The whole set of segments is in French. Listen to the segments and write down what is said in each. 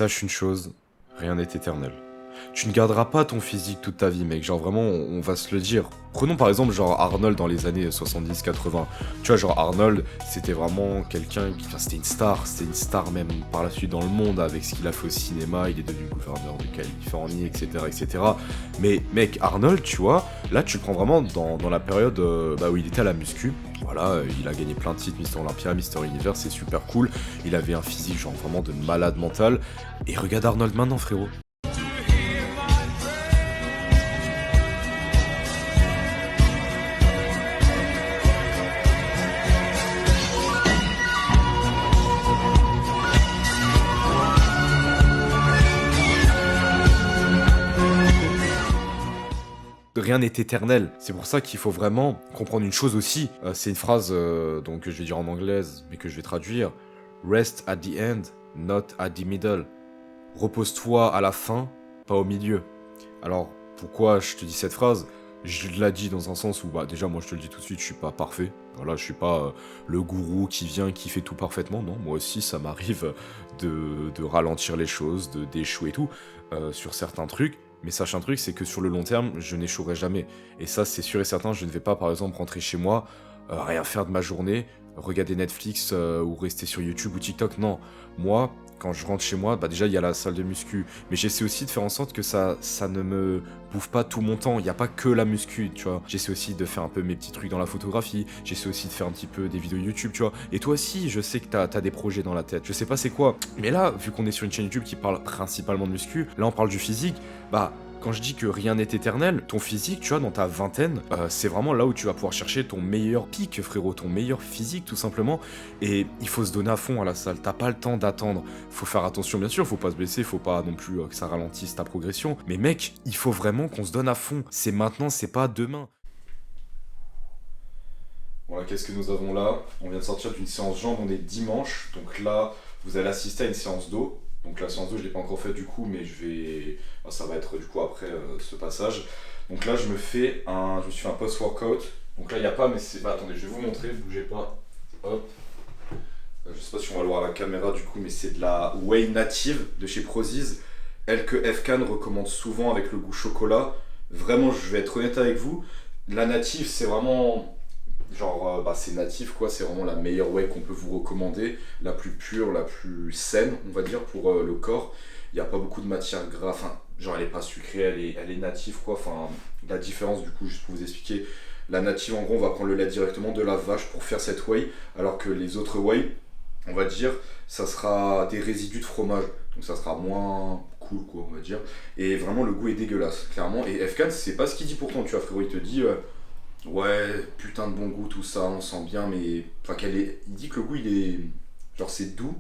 Sache une chose, rien n'est éternel. Tu ne garderas pas ton physique toute ta vie, mec. Genre vraiment, on va se le dire. Prenons par exemple genre Arnold dans les années 70-80. Tu vois, genre Arnold, c'était vraiment quelqu'un qui... Enfin, c'était une star même par la suite dans le monde avec ce qu'il a fait au cinéma. Il est devenu gouverneur de Californie, etc. etc. Mais mec, Arnold, tu vois, là tu le prends vraiment dans la période où il était à la muscu. Voilà, il a gagné plein de titres, Mister Olympia, Mister Universe, c'est super cool. Il avait un physique genre vraiment de malade mental. Et regarde Arnold maintenant, frérot. Rien n'est éternel. C'est pour ça qu'il faut vraiment comprendre une chose aussi. C'est une phrase donc, que je vais dire en anglaise, mais que je vais traduire. Rest at the end, not at the middle. Repose-toi à la fin, pas au milieu. Alors, pourquoi je te dis cette phrase? Je l'ai dit dans un sens où, bah, déjà, moi, je te le dis tout de suite, je suis pas parfait. Voilà, je suis pas le gourou qui vient, qui fait tout parfaitement. Non, moi aussi, ça m'arrive de ralentir les choses, d'échouer et tout, sur certains trucs. Mais sache un truc, c'est que sur le long terme, je n'échouerai jamais. Et ça, c'est sûr et certain, je ne vais pas, par exemple, rentrer chez moi, rien faire de ma journée, regarder Netflix ou rester sur YouTube ou TikTok. Non, moi, quand je rentre chez moi, bah déjà il y a la salle de muscu, mais j'essaie aussi de faire en sorte que ça ne me bouffe pas tout mon temps. Il n'y a pas que la muscu, tu vois. J'essaie aussi de faire un peu mes petits trucs dans la photographie. J'essaie aussi de faire un petit peu des vidéos YouTube, tu vois. Et toi aussi, je sais que t'as des projets dans la tête. Je sais pas c'est quoi, mais là, vu qu'on est sur une chaîne YouTube qui parle principalement de muscu, là on parle du physique, bah quand je dis que rien n'est éternel, ton physique, tu vois, dans ta vingtaine, c'est vraiment là où tu vas pouvoir chercher ton meilleur pic, frérot, ton meilleur physique, tout simplement. Et il faut se donner à fond à la salle. T'as pas le temps d'attendre. Faut faire attention, bien sûr, faut pas se blesser, faut pas non plus que ça ralentisse ta progression. Mais mec, il faut vraiment qu'on se donne à fond. C'est maintenant, c'est pas demain. Voilà, qu'est-ce que nous avons là? On vient de sortir d'une séance jambes, on est dimanche. Donc là, vous allez assister à une séance dos. Donc la séance 2, je l'ai pas encore faite du coup, mais je vais... enfin, ça va être du coup après ce passage. Donc là, je me suis fait un post-workout. Donc là, il n'y a pas, mais c'est... Bah, attendez, je vais vous montrer, bougez pas. Hop. Je sais pas si on va le voir à la caméra du coup, mais c'est de la whey native de chez Prozis. Elle que FCAN recommande souvent avec le goût chocolat. Vraiment, je vais être honnête avec vous. La native, c'est vraiment... Genre, c'est natif quoi, c'est vraiment la meilleure whey qu'on peut vous recommander, la plus pure, la plus saine, on va dire, pour le corps. Il n'y a pas beaucoup de matière grasse, enfin, genre elle est pas sucrée, elle est native quoi. Enfin, la différence du coup, juste pour vous expliquer, la native en gros, on va prendre le lait directement de la vache pour faire cette whey, alors que les autres whey, on va dire, ça sera des résidus de fromage, donc ça sera moins cool quoi, on va dire. Et vraiment, le goût est dégueulasse, clairement. Et FCAN, c'est pas ce qu'il dit pourtant, tu vois, frérot, il te dit. Ouais, putain de bon goût, tout ça, on sent bien, mais. Enfin, il dit que le goût, il est. Genre, c'est doux,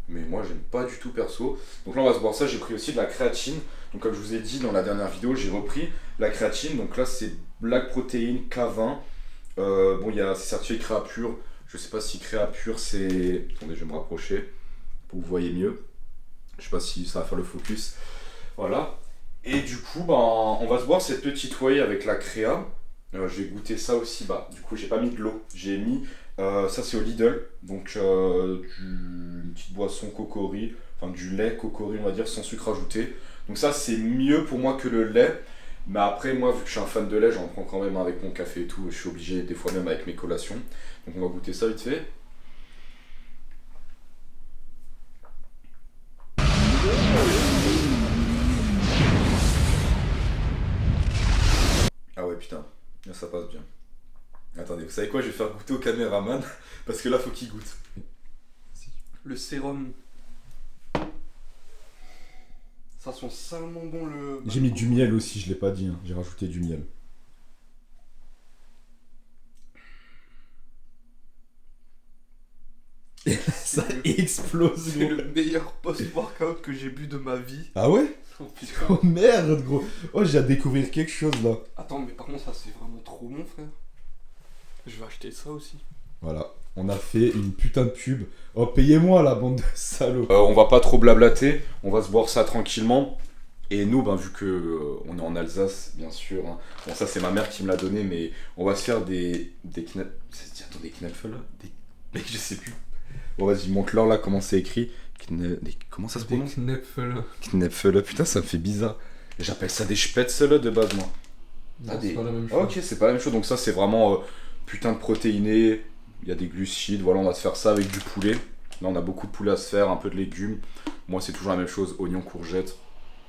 mais moi, j'aime pas du tout perso. Donc là, on va se boire ça. J'ai pris aussi de la créatine. Donc, comme je vous ai dit dans la dernière vidéo, j'ai repris la créatine. Donc là, c'est Black Protein K20. Bon, c'est certifié Créapure. Je sais pas si Créapure, c'est. Attendez, je vais me rapprocher pour que vous voyez mieux. Je sais pas si ça va faire le focus. Voilà. Et du coup, on va se boire cette petite whey avec la créa. J'ai goûté ça aussi, du coup j'ai pas mis de l'eau, j'ai mis, ça c'est au Lidl, donc une petite boisson cocori, enfin du lait cocori on va dire sans sucre ajouté. Donc ça c'est mieux pour moi que le lait, mais après moi vu que je suis un fan de lait j'en prends quand même avec mon café et tout, je suis obligé des fois même avec mes collations. Donc on va goûter ça vite fait. Ah ouais putain, là, ça passe bien. Attendez, vous savez quoi, je vais faire goûter au caméraman, parce que là faut qu'il goûte. Le sérum. Ça sent salement bon le. J'ai mis du miel aussi, je l'ai pas dit, hein. J'ai rajouté du miel. Ça explose, C'est gros. le meilleur post-workout que j'ai bu de ma vie. Ah ouais? Oh putain. Oh merde, gros. Oh, j'ai à découvrir quelque chose là. Attends, mais par contre, ça c'est vraiment trop bon, frère. Je vais acheter ça aussi. Voilà, on a fait une putain de pub. Oh, payez-moi la bande de salauds. On va pas trop blablater, on va se boire ça tranquillement. Et nous, vu que on est en Alsace, bien sûr. Hein. Bon, ça c'est ma mère qui me l'a donné, mais on va se faire des Attends, des Knöpfel là Mec, je sais plus. Bon, vas-y, montre-leur là comment c'est écrit. Comment ça se Des prononce? Knepfel. Knepfele, putain, ça me fait bizarre. J'appelle ça des spätzle de base, moi. Non, des- c'est pas la même Ah, chose. ok, c'est pas la même chose. Donc ça, c'est vraiment putain de protéiné. Il y a des glucides. Voilà, on va se faire ça avec du poulet. Là, on a beaucoup de poulet à se faire, un peu de légumes. Moi, c'est toujours la même chose. Oignons, courgettes.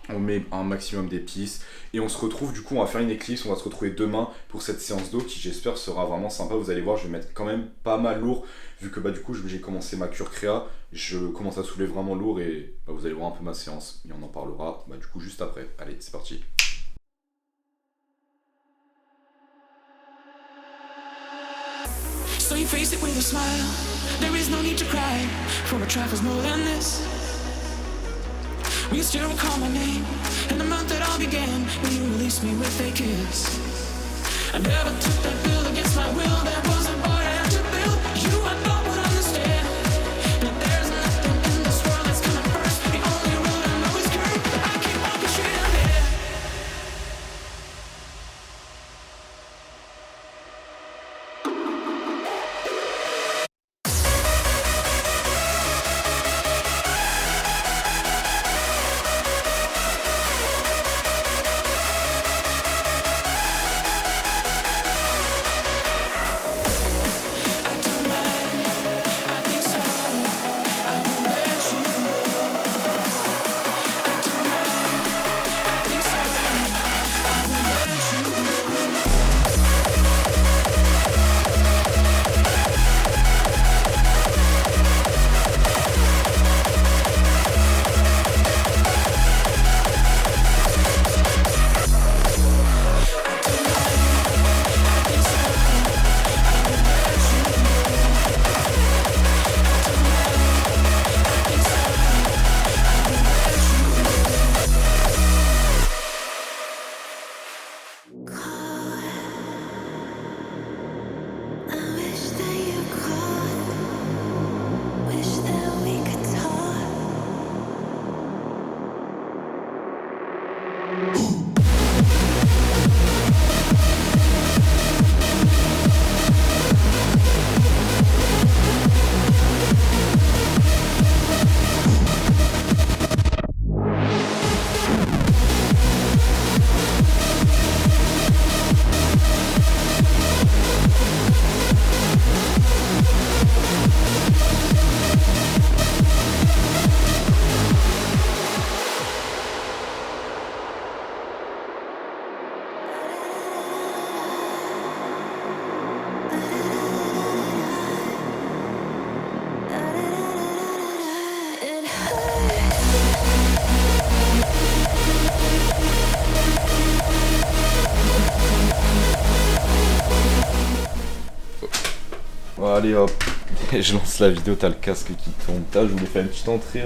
On met un maximum d'épices. Et on se retrouve, du coup, on va faire une éclipse. On va se retrouver demain pour cette séance d'eau qui, j'espère, sera vraiment sympa. Vous allez voir, je vais mettre quand même pas mal lourd. Vu que, bah, du coup, j'ai commencé ma cure créa. Je commence à soulever vraiment lourd. Et bah, vous allez voir un peu ma séance. Et on en parlera, bah, du coup, juste après. Allez, c'est parti. So you face it with a smile. There is no need to cry, for a trifle's more than this. Will you still recall my name and the month that all began when you released me with a kiss? I never took that bill against my will. That was a bar I had to build. You I thought would understand, but there's nothing in this world that's coming first. The only road I know is curved, but I keep walking straight ahead. Bon, allez hop, je lance la vidéo, t'as le casque qui tombe. Je voulais faire une petite entrée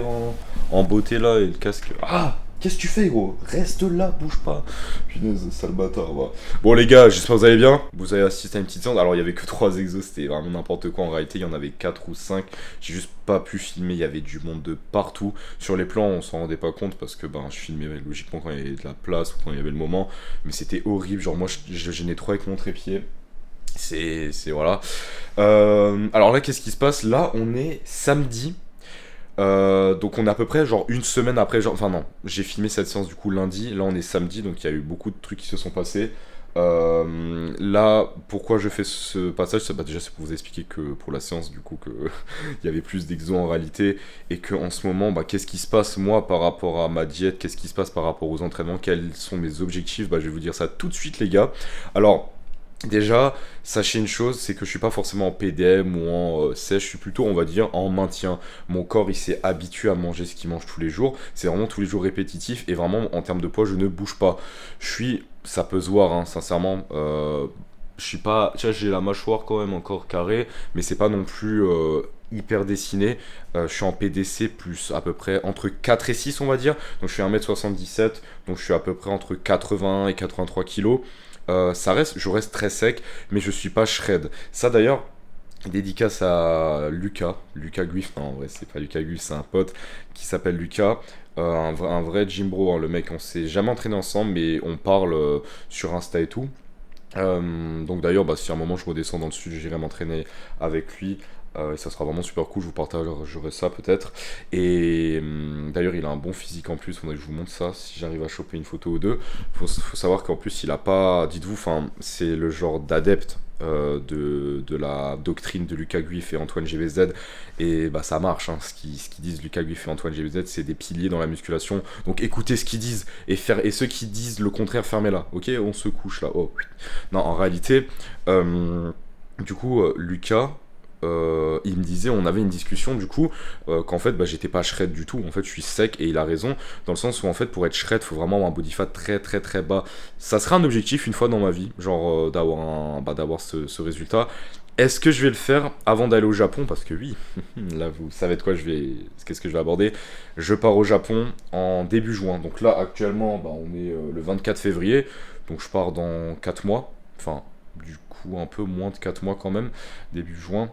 en beauté là et le casque. Ah, qu'est-ce que tu fais gros? Reste là, bouge pas. Punaise, sale bâtard. Va. Bon les gars, j'espère que vous allez bien. Vous avez assisté à une petite séance. Alors il y avait que 3 exos, c'était vraiment n'importe quoi. En réalité, il y en avait 4 ou 5. J'ai juste pas pu filmer, il y avait du monde de partout. Sur les plans, on s'en rendait pas compte parce que je filmais logiquement quand il y avait de la place ou quand il y avait le moment. Mais c'était horrible. Genre moi, je gênais trop avec mon trépied. C'est voilà. Alors là, qu'est-ce qui se passe? Là, on est samedi. Donc on est à peu près genre une semaine après. Enfin non, j'ai filmé cette séance du coup lundi. Là, on est samedi, donc il y a eu beaucoup de trucs qui se sont passés. Là, pourquoi je fais ce passage? Déjà, c'est pour vous expliquer que pour la séance, du coup, que il y avait plus d'exos en réalité. Et que en ce moment, qu'est-ce qui se passe moi par rapport à ma diète? Qu'est-ce qui se passe par rapport aux entraînements? Quels sont mes objectifs? Je vais vous dire ça tout de suite, les gars. Alors. Déjà, sachez une chose, c'est que je suis pas forcément en PDM ou en sèche, je suis plutôt, on va dire, en maintien. Mon corps, il s'est habitué à manger ce qu'il mange tous les jours. C'est vraiment tous les jours répétitif et vraiment, en termes de poids, je ne bouge pas. Ça peut se voir, hein, sincèrement. Je suis pas, tu vois, j'ai la mâchoire quand même encore carrée, mais c'est pas non plus hyper dessiné. Je suis en PDC plus à peu près entre 4 et 6, on va dire. Donc je suis 1m77, donc je suis à peu près entre 80 et 83 kg. Je reste très sec, mais je suis pas shred. Ça d'ailleurs, dédicace à Lucas Guif, non en vrai c'est pas Lucas Guif, c'est un pote qui s'appelle Lucas, un vrai gym bro, hein, le mec, on s'est jamais entraîné ensemble, mais on parle sur Insta et tout. Donc d'ailleurs, si à un moment je redescends dans le sud, j'irai m'entraîner avec lui. Et ça sera vraiment super cool, je vous partagerai ça peut-être. Et d'ailleurs il a un bon physique en plus, faudrait que je vous montre ça si j'arrive à choper une photo ou deux. Faut savoir qu'en plus il a pas, dites-vous, enfin c'est le genre d'adepte de la doctrine de Lucas Guif et Antoine GVZ, et bah ça marche, hein. Ce qu'ils disent Lucas Guif et Antoine GVZ, c'est des piliers dans la musculation, donc écoutez ce qu'ils disent, et ceux qui disent le contraire, fermez-la, ok, on se couche là. Oh non, en réalité du coup Lucas, il me disait, on avait une discussion du coup, qu'en fait bah, j'étais pas shred du tout, en fait je suis sec, et il a raison, dans le sens où en fait pour être shred, faut vraiment avoir un body fat très très très bas. Ça sera un objectif une fois dans ma vie, genre d'avoir ce résultat. Est-ce que je vais le faire avant d'aller au Japon? Parce que oui, là vous savez de quoi qu'est-ce que je vais aborder. Je pars au Japon en début juin, donc là actuellement bah, on est le 24 février, donc je pars dans 4 mois, enfin du coup un peu moins de 4 mois quand même, début juin.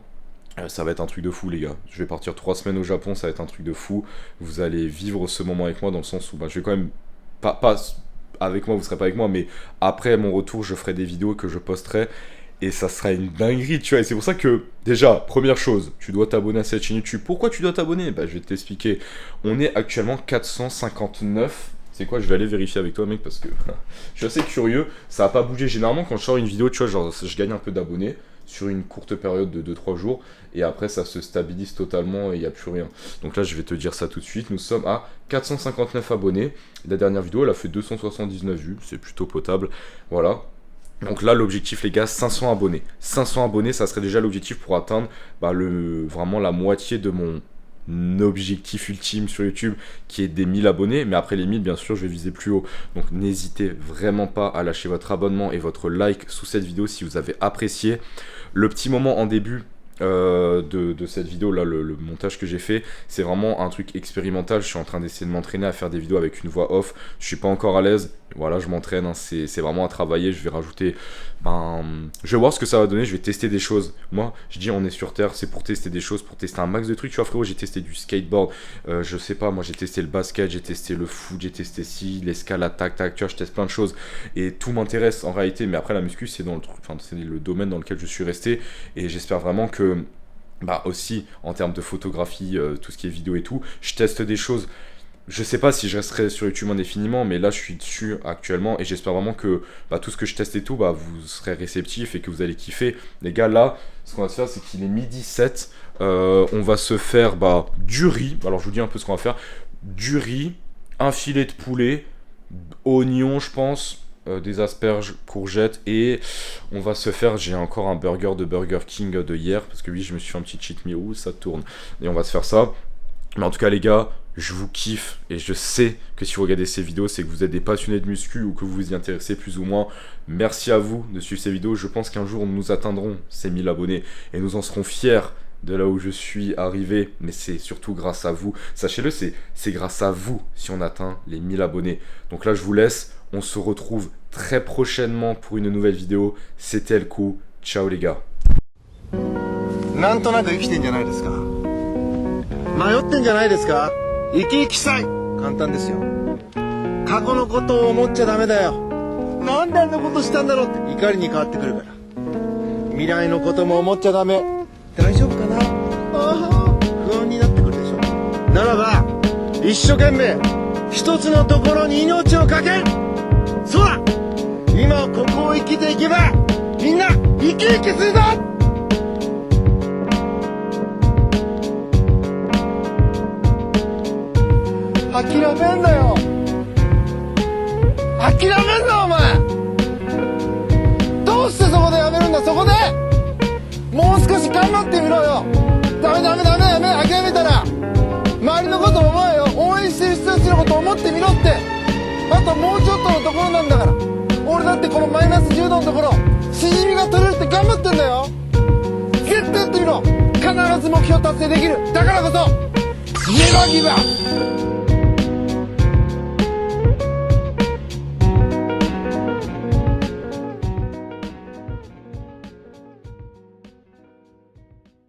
Ça va être un truc de fou les gars, je vais partir 3 semaines au Japon, ça va être un truc de fou, vous allez vivre ce moment avec moi dans le sens où bah, je vais quand même, pas avec moi, vous serez pas avec moi, mais après mon retour je ferai des vidéos que je posterai, et ça sera une dinguerie, tu vois, et c'est pour ça que, déjà, première chose, tu dois t'abonner à cette chaîne YouTube. Pourquoi tu dois t'abonner? Bah je vais t'expliquer, on est actuellement 459, c'est quoi, je vais aller vérifier avec toi mec, parce que je suis assez curieux, ça a pas bougé, généralement quand je sors une vidéo, tu vois, genre je gagne un peu d'abonnés, sur une courte période de 2-3 jours, et après ça se stabilise totalement et il n'y a plus rien. Donc là je vais te dire ça tout de suite, nous sommes à 459 abonnés, la dernière vidéo elle a fait 279 vues, c'est plutôt potable, voilà. Donc là l'objectif les gars, 500 abonnés. 500 abonnés, ça serait déjà l'objectif pour atteindre bah, vraiment la moitié de mon objectif ultime sur YouTube, qui est des 1000 abonnés, mais après les 1000 bien sûr je vais viser plus haut, donc n'hésitez vraiment pas à lâcher votre abonnement et votre like sous cette vidéo si vous avez apprécié. Le petit moment en début de cette vidéo là, le montage que j'ai fait, c'est vraiment un truc expérimental, je suis en train d'essayer de m'entraîner à faire des vidéos avec une voix off, je suis pas encore à l'aise, voilà je m'entraîne, hein, c'est vraiment à travailler, je vais rajouter, je vais voir ce que ça va donner, je vais tester des choses, moi je dis on est sur terre, c'est pour tester des choses, pour tester un max de trucs, tu vois frérot, j'ai testé du skateboard, je sais pas, moi j'ai testé le basket, j'ai testé le foot, j'ai testé l'escalade, tac, tu vois, je teste plein de choses, et tout m'intéresse en réalité, mais après la muscu c'est dans le truc, enfin c'est le domaine dans lequel je suis resté, et j'espère vraiment que bah aussi en termes de photographie, tout ce qui est vidéo et tout, je teste des choses. Je sais pas si je resterai sur YouTube indéfiniment, mais là je suis dessus actuellement et j'espère vraiment que bah, tout ce que je teste et tout, bah, vous serez réceptifs et que vous allez kiffer. Les gars, là, ce qu'on va se faire, c'est qu'il est midi 7. On va se faire bah, du riz. Alors je vous dis un peu ce qu'on va faire. Du riz, un filet de poulet, oignons, je pense, des asperges, courgettes, et on va se faire, j'ai encore un burger de Burger King de hier, parce que oui, je me suis fait un petit cheat meal, où ça tourne, et on va se faire ça. Mais en tout cas les gars, je vous kiffe, et je sais que si vous regardez ces vidéos, c'est que vous êtes des passionnés de muscu, ou que vous vous y intéressez plus ou moins. Merci à vous de suivre ces vidéos, je pense qu'un jour nous atteindrons ces 1000 abonnés, et nous en serons fiers de là où je suis arrivé, mais c'est surtout grâce à vous. Sachez-le, c'est grâce à vous si on atteint les 1000 abonnés. Donc là je vous laisse, on se retrouve très prochainement pour une nouvelle vidéo. C'était le coup, ciao les gars. なんとなく生きてんじゃないですか。迷ってんじゃないですか。生き生きしたい。簡単ですよ。過去のことを思っちゃダメだよ。なんであんなことしたんだろうって怒りに変わってくるから。未来のことも思っちゃダメ。大丈夫かな。ああ、不安になってくるでしょ。ならば一生懸命一つのところに命をかける。そうだ。今ここを生きていけばみんな生き生きするぞ。諦めんなよ。諦めんなお前。どうしてそこでやめるんだ。そこでもう少し頑張ってみろよ。ダメ諦めたら周りのこと思えよ。応援してる人たちのこと思ってみろって。あともうちょっとのところなんだから。俺だってこのマイナス10度のところしじみが取れるって頑張ってんだよ。絶対やってみろ。必ず目標達成できる。だからこそネバーギブアップ。